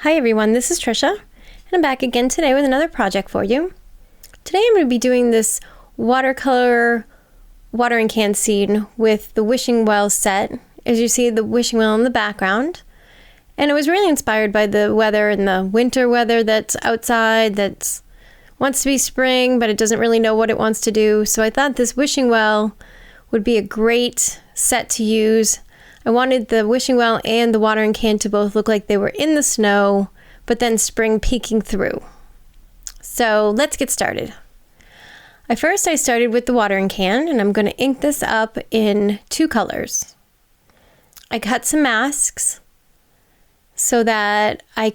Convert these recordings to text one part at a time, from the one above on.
Hi everyone, this is Trisha, and I'm back again today with another project for you. Today I'm going to be doing this watercolor watering can scene with the wishing well set. As you see, the wishing well in the background. And it was really inspired by the weather and the winter weather that's outside that wants to be spring, but it doesn't really know what it wants to do. So I thought this wishing well would be a great set to use. I wanted the wishing well and the watering can to both look like they were in the snow, but then spring peeking through. So let's get started. I started with the watering can, and I'm going to ink this up in 2 colors. I cut some masks so that I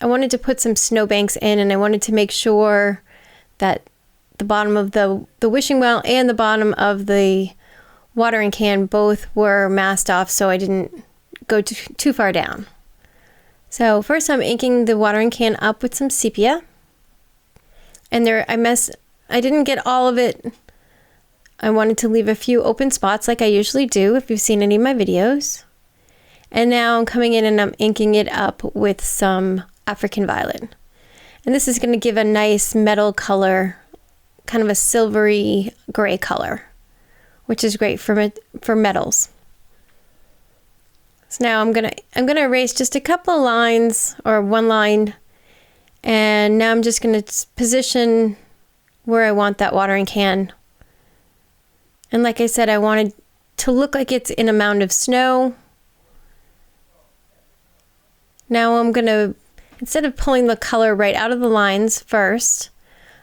wanted to put some snowbanks in, and I wanted to make sure that the bottom of the wishing well and the bottom of the watering can both were masked off so I didn't go too far down. So first I'm inking the watering can up with some sepia. And I didn't get all of it. I wanted to leave a few open spots like I usually do if you've seen any of my videos. And now I'm coming in and I'm inking it up with some African violet. And this is going to give a nice metal color, kind of a silvery gray color, which is great for metals. So now I'm gonna erase just a couple of lines or one line, and now I'm just gonna position where I want that watering can. And like I said, I wanted to look like it's in a mound of snow. Now I'm gonna, instead of pulling the color right out of the lines first,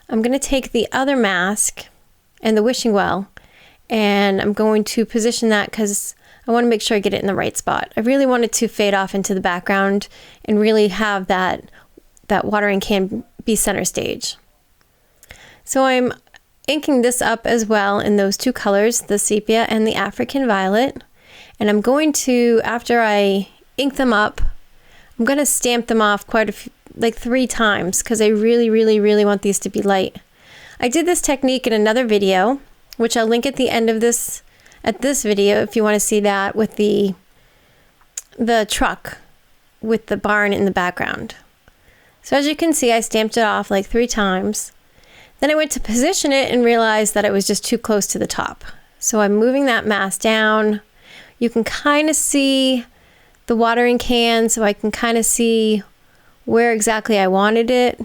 I'm gonna take the other mask and the wishing well, and I'm going to position that because I want to make sure I get it in the right spot. I really want it to fade off into the background and really have that watering can be center stage. So I'm inking this up as well in those 2 colors, the sepia and the African violet. And I'm going to, after I ink them up, I'm going to stamp them off quite a few, like 3 times, because I really, really, really want these to be light. I did this technique in another video, which I'll link at the end of this video if you want to see that, with the truck with the barn in the background. So as you can see, I stamped it off like 3 times. Then I went to position it and realized that it was just too close to the top. So I'm moving that mask down. You can kind of see the watering can, so I can kind of see where exactly I wanted it.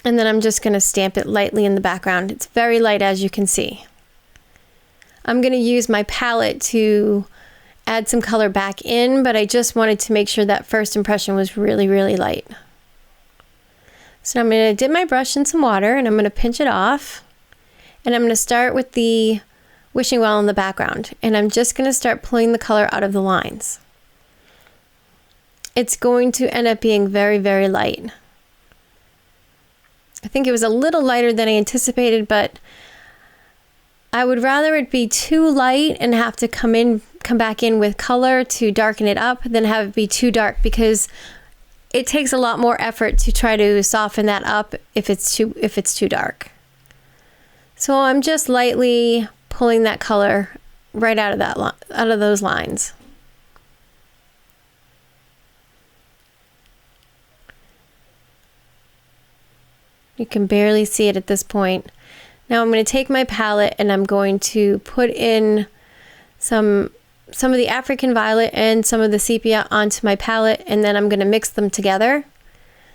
And then I'm just going to stamp it lightly in the background. It's very light, as you can see. I'm going to use my palette to add some color back in, but I just wanted to make sure that first impression was really, really light. So I'm going to dip my brush in some water, and I'm going to pinch it off. And I'm going to start with the wishing well in the background. And I'm just going to start pulling the color out of the lines. It's going to end up being very, very light. I think it was a little lighter than I anticipated, but I would rather it be too light and have to come back in with color to darken it up than have it be too dark, because it takes a lot more effort to try to soften that up if it's too dark. So I'm just lightly pulling that color right out of those lines. You can barely see it at this point. Now I'm going to take my palette and I'm going to put in some of the African violet and some of the sepia onto my palette, and then I'm going to mix them together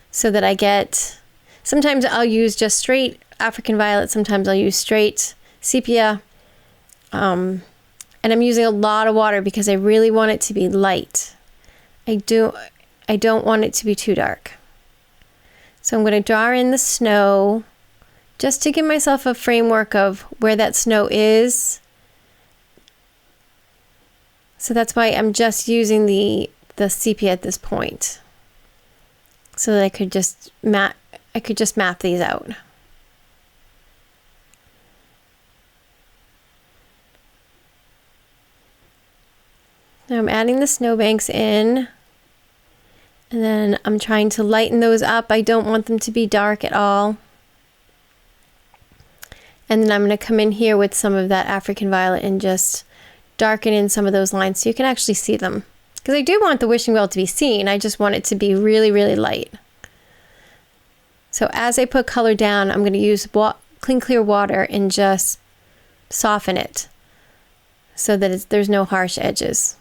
so that I get, sometimes I'll use just straight African violet, sometimes I'll use straight sepia. And I'm using a lot of water because I really want it to be light. I don't want it to be too dark. So I'm going to draw in the snow just to give myself a framework of where that snow is. So that's why I'm just using the sepia at this point, so that I could just map these out. Now I'm adding the snowbanks in. And then I'm trying to lighten those up. I don't want them to be dark at all. And then I'm going to come in here with some of that African violet and just darken in some of those lines so you can actually see them. because I do want the wishing well to be seen. I just want it to be really, really light. So as I put color down, I'm going to use clean, clear water and just soften it so that there's no harsh edges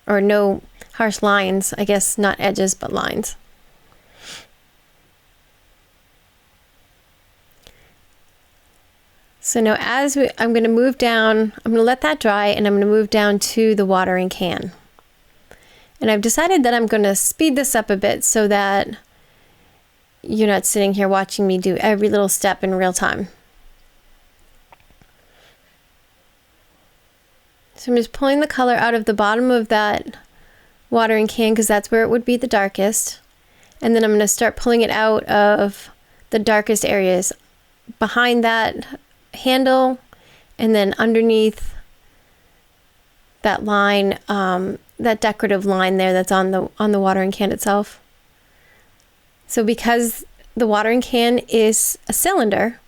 or no harsh lines. I guess not edges, but lines. So now I'm going to move down, I'm going to let that dry, and I'm going to move down to the watering can. And I've decided that I'm going to speed this up a bit so that you're not sitting here watching me do every little step in real time. So I'm just pulling the color out of the bottom of that watering can because that's where it would be the darkest. And then I'm going to start pulling it out of the darkest areas behind that handle and then underneath that line, that decorative line there that's on the watering can itself. So because the watering can is a cylinder,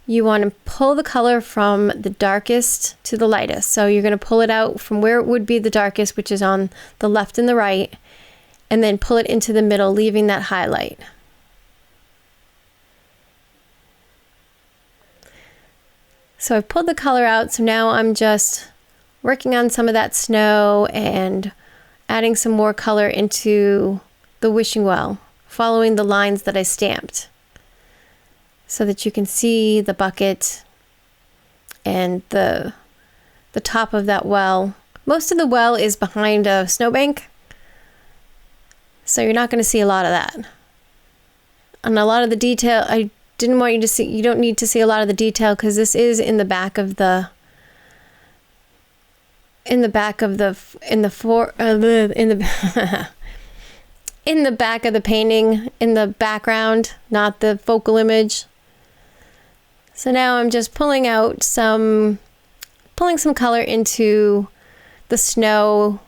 you want to pull the color from the darkest to the lightest. So you're going to pull it out from where it would be the darkest, which is on the left and the right, and then pull it into the middle, leaving that highlight. So I've pulled the color out, so now I'm just working on some of that snow and adding some more color into the wishing well, following the lines that I stamped so that you can see the bucket and the top of that well. Most of the well is behind a snowbank, so you're not going to see a lot of that. And a lot of the detail, I didn't want you to see, you don't need to see a lot of the detail because this is in the back of the in the back of the painting, in the background, not the focal image. So now I'm just pulling some color into the snow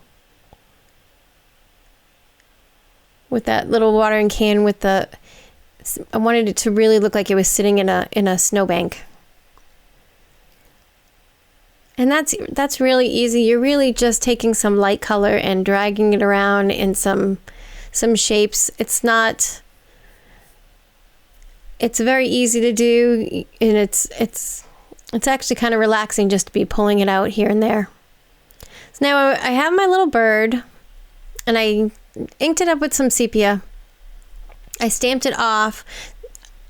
with that little watering can with I wanted it to really look like it was sitting in a snowbank. And that's really easy. You're really just taking some light color and dragging it around in some shapes. It's very easy to do, and it's actually kind of relaxing just to be pulling it out here and there. So now I have my little bird, and I inked it up with some sepia. I stamped it off.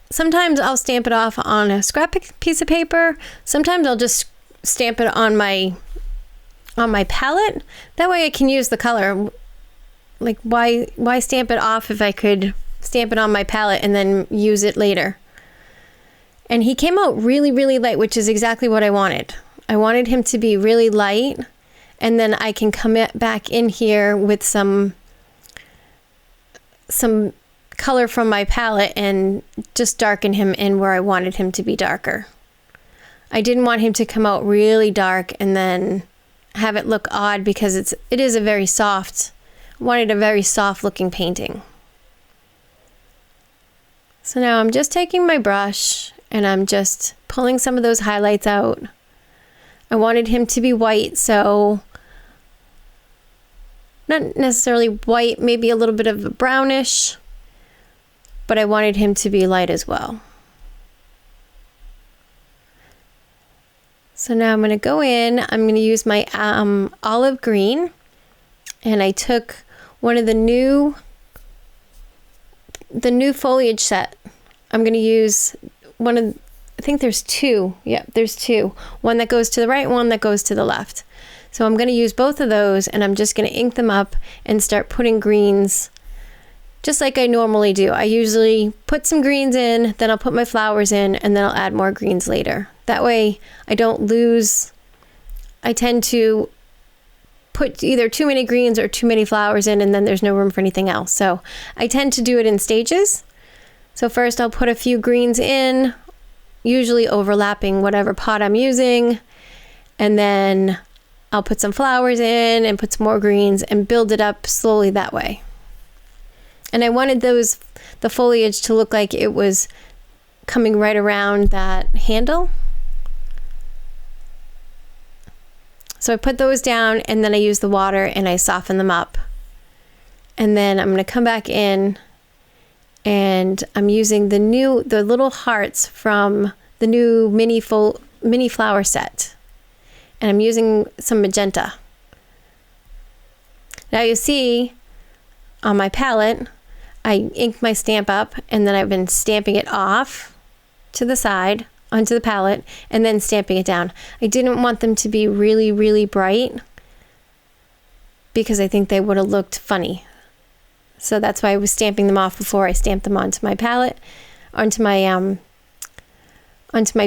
Sometimes I'll stamp it off on a scrap piece of paper. Sometimes I'll just stamp it on my palette. That way I can use the color. Like, why stamp it off if I could stamp it on my palette and then use it later? And he came out really, really light, which is exactly what I wanted. I wanted him to be really light, and then I can come back in here with some color from my palette and just darken him in where I wanted him to be darker. I didn't want him to come out really dark and then have it look odd because it is a very soft, wanted a very soft looking painting. So now I'm just taking my brush and I'm just pulling some of those highlights out. I wanted him to be white, so not necessarily white, maybe a little bit of a brownish, but I wanted him to be light as well. So now I'm going to go in, I'm going to use my olive green, and I took one of the new foliage set. I'm going to use I think there's two. Yeah, there's two. One that goes to the right, one that goes to the left. So I'm going to use both of those, and I'm just going to ink them up and start putting greens just like I normally do. I usually put some greens in, then I'll put my flowers in, and then I'll add more greens later. That way I don't lose. I tend to put either too many greens or too many flowers in, and then there's no room for anything else. So I tend to do it in stages. So first I'll put a few greens in, usually overlapping whatever pot I'm using, and then I'll put some flowers in and put some more greens and build it up slowly that way. And I wanted the foliage to look like it was coming right around that handle. So I put those down, and then I use the water and I soften them up And then I'm going to come back in and I'm using the little hearts from the new mini flower set. And I'm using some magenta. Now you see on my palette, I inked my stamp up and then I've been stamping it off to the side onto the palette and then stamping it down. I didn't want them to be really, really bright because I think they would have looked funny. So that's why I was stamping them off before I stamped them onto my palette, onto my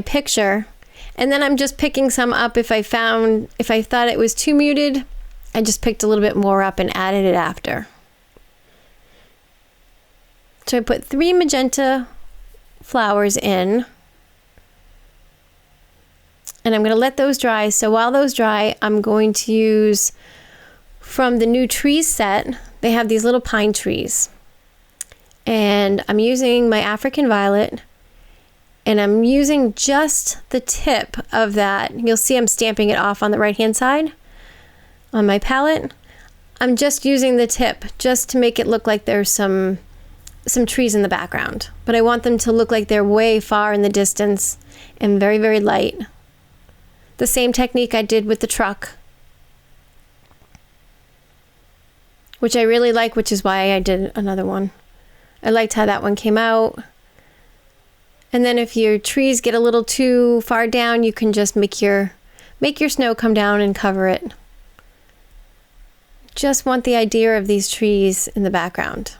picture. And then I'm just picking some up if I thought it was too muted, I just picked a little bit more up and added it after. So I put 3 magenta flowers in. And I'm going to let those dry. So while those dry, I'm going to use from the new trees set. They have these little pine trees. And I'm using my African violet. And I'm using just the tip of that. You'll see I'm stamping it off on the right-hand side on my palette. I'm just using the tip just to make it look like there's some trees in the background. But I want them to look like they're way far in the distance and very, very light. The same technique I did with the truck, which I really like, which is why I did another one. I liked how that one came out. And then if your trees get a little too far down, you can just make your snow come down and cover it. Just want the idea of these trees in the background.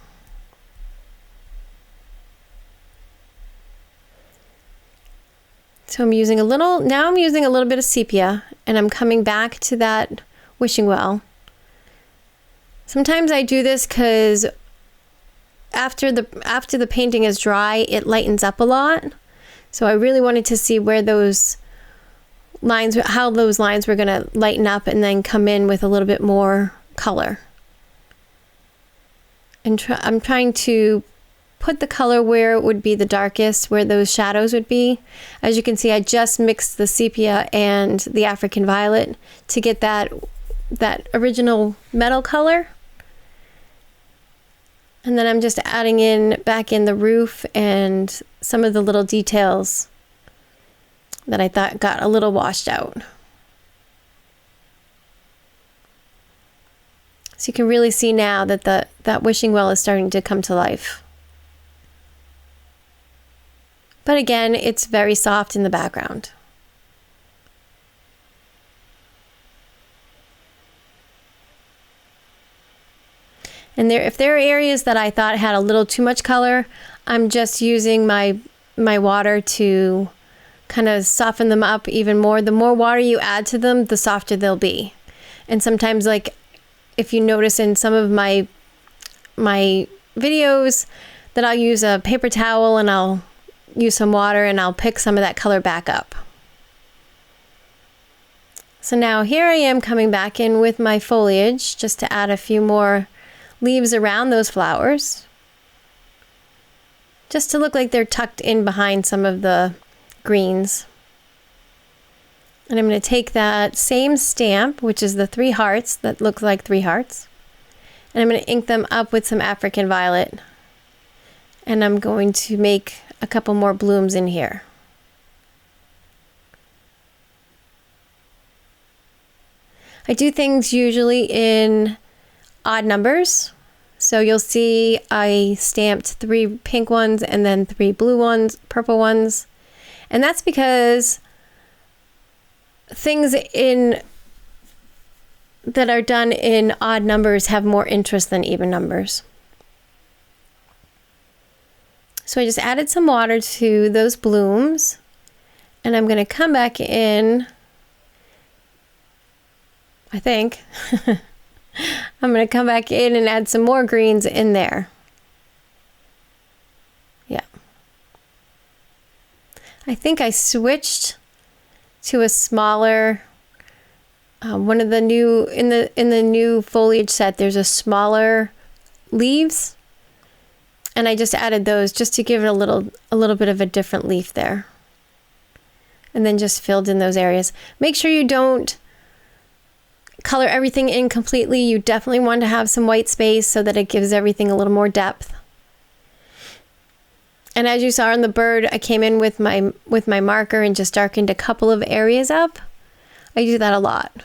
So I'm using a little bit of sepia, and I'm coming back to that wishing well. Sometimes I do this because after the painting is dry, it lightens up a lot. So I really wanted to see where those lines, how those lines were going to lighten up and then come in with a little bit more color. And I'm trying to put the color where it would be the darkest, where those shadows would be. As you can see, I just mixed the sepia and the African violet to get that original metal color. And then I'm just adding back in the roof and some of the little details that I thought got a little washed out. So you can really see now that that wishing well is starting to come to life. But again, it's very soft in the background. And if there are areas that I thought had a little too much color, I'm just using my water to kind of soften them up even more. The more water you add to them, the softer they'll be. And sometimes, like, if you notice in some of my videos, that I'll use a paper towel and I'll use some water and I'll pick some of that color back up. So now here I am coming back in with my foliage just to add a few more leaves around those flowers, just to look like they're tucked in behind some of the greens. And I'm going to take that same stamp, which is the 3 hearts that look like 3 hearts, and I'm going to ink them up with some African violet, and I'm going to make a couple more blooms in here. I do things usually in odd numbers. So you'll see I stamped 3 pink ones and then 3 blue ones, purple ones. And that's because things that are done in odd numbers have more interest than even numbers. So I just added some water to those blooms, and I'm going to come back in, I think. I'm going to come back in and add some more greens in there. Yeah. I think I switched to a smaller, one of the new, in the new foliage set, there's a smaller leaves. And I just added those just to give it a little bit of a different leaf there. And then just filled in those areas. Make sure you don't color everything in completely, you definitely want to have some white space so that it gives everything a little more depth. And as you saw on the bird, I came in with my marker and just darkened a couple of areas up. I do that a lot.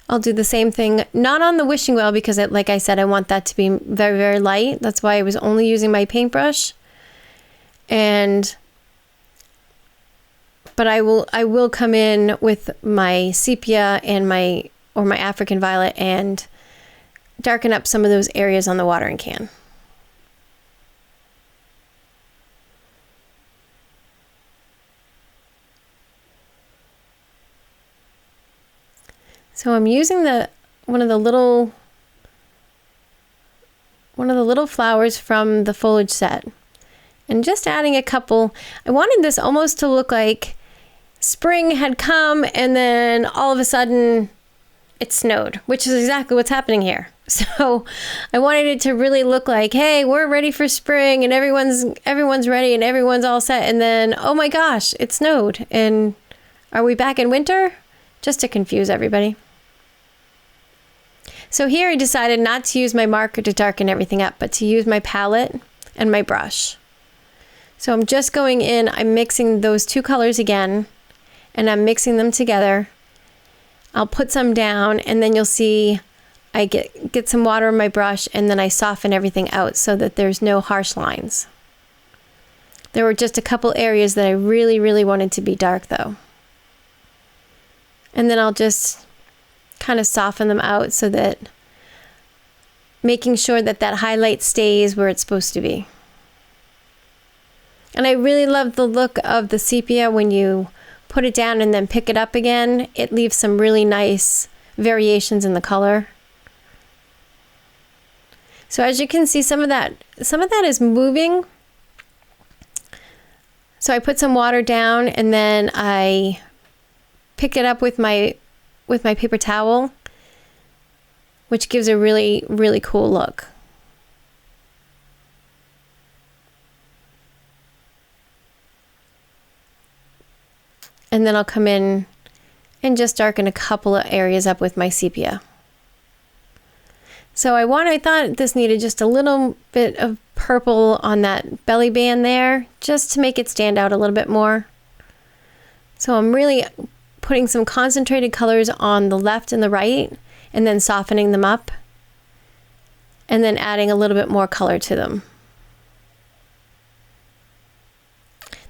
I'll do the same thing, not on the wishing well because like I said, I want that to be very, very light. That's why I was only using my paintbrush. But I will come in with my sepia and my African violet and darken up some of those areas on the watering can. So I'm using one of the little flowers from the Foliage Set and just adding a couple. I wanted this almost to look like spring had come and then all of a sudden it snowed, which is exactly what's happening here. So I wanted it to really look like, hey, we're ready for spring and everyone's ready and everyone's all set, and then oh my gosh, it snowed and are we back in winter? Just to confuse everybody. So here I decided not to use my marker to darken everything up, but to use my palette and my brush. So I'm just going in, I'm mixing those two colors again, and I'm mixing them together. I'll put some down, and then you'll see I get some water in my brush, and then I soften everything out so that there's no harsh lines. There were just a couple areas that I really, really wanted to be dark though. And then I'll just kind of soften them out so that making sure that that highlight stays where it's supposed to be. And I really love the look of the sepia when you put it down and then pick it up again. It leaves some really nice variations in the color. So as you can see, some of that is moving. So I put some water down and then I pick it up with my paper towel, which gives a really, really cool look. And then I'll come in and just darken a couple of areas up with my sepia. So I thought this needed just a little bit of purple on that belly band there, just to make it stand out a little bit more. So I'm really putting some concentrated colors on the left and the right, and then softening them up, and then adding a little bit more color to them.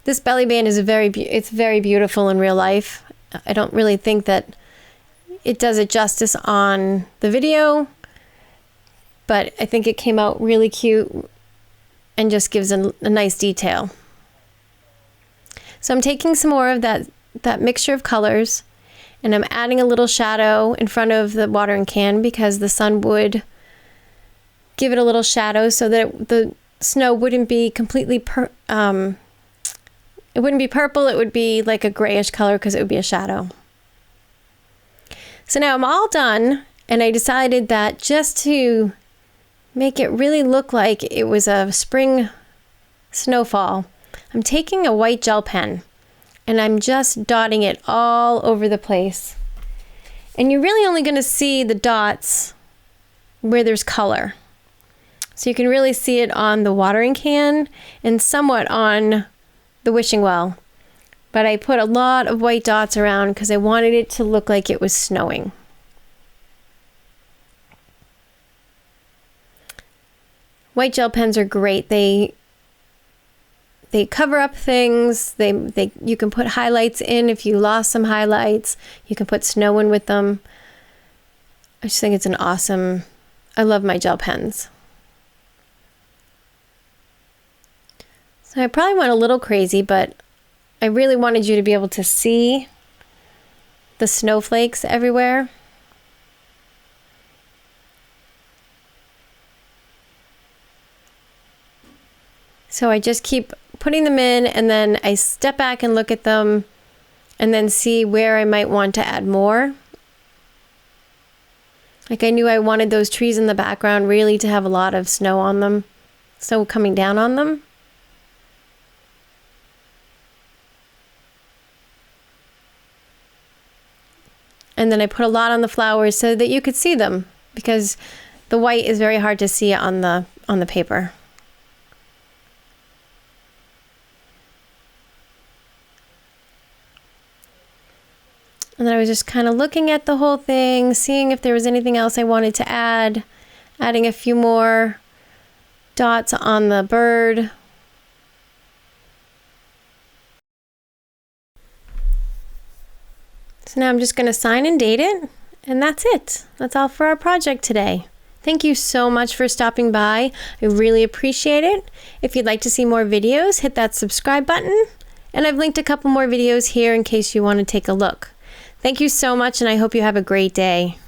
This belly band is it's very beautiful in real life. I don't really think that it does it justice on the video, but I think it came out really cute and just gives a nice detail. So I'm taking some more of that mixture of colors, and I'm adding a little shadow in front of the watering can because the sun would give it a little shadow so that the snow wouldn't be completely it wouldn't be purple, it would be like a grayish color because it would be a shadow. So now I'm all done, and I decided that just to make it really look like it was a spring snowfall, I'm taking a white gel pen and I'm just dotting it all over the place. And you're really only going to see the dots where there's color. So you can really see it on the watering can and somewhat on the wishing well. But I put a lot of white dots around because I wanted it to look like it was snowing. White gel pens are great. They cover up things. You can put highlights in if you lost some highlights. You can put snow in with them. I just think it's an awesome, I love my gel pens. So I probably went a little crazy, but I really wanted you to be able to see the snowflakes everywhere. So I just keep putting them in, and then I step back and look at them and then see where I might want to add more. Like I knew I wanted those trees in the background really to have a lot of snow on them, snow coming down on them. and then I put a lot on the flowers so that you could see them, because the white is very hard to see on the paper. And then I was just kind of looking at the whole thing, seeing if there was anything else I wanted to add, adding a few more dots on the bird. So now I'm just going to sign and date it, and that's it. That's all for our project today. Thank you so much for stopping by. I really appreciate it. If you'd like to see more videos, hit that subscribe button, and I've linked a couple more videos here in case you want to take a look. Thank you so much, and I hope you have a great day.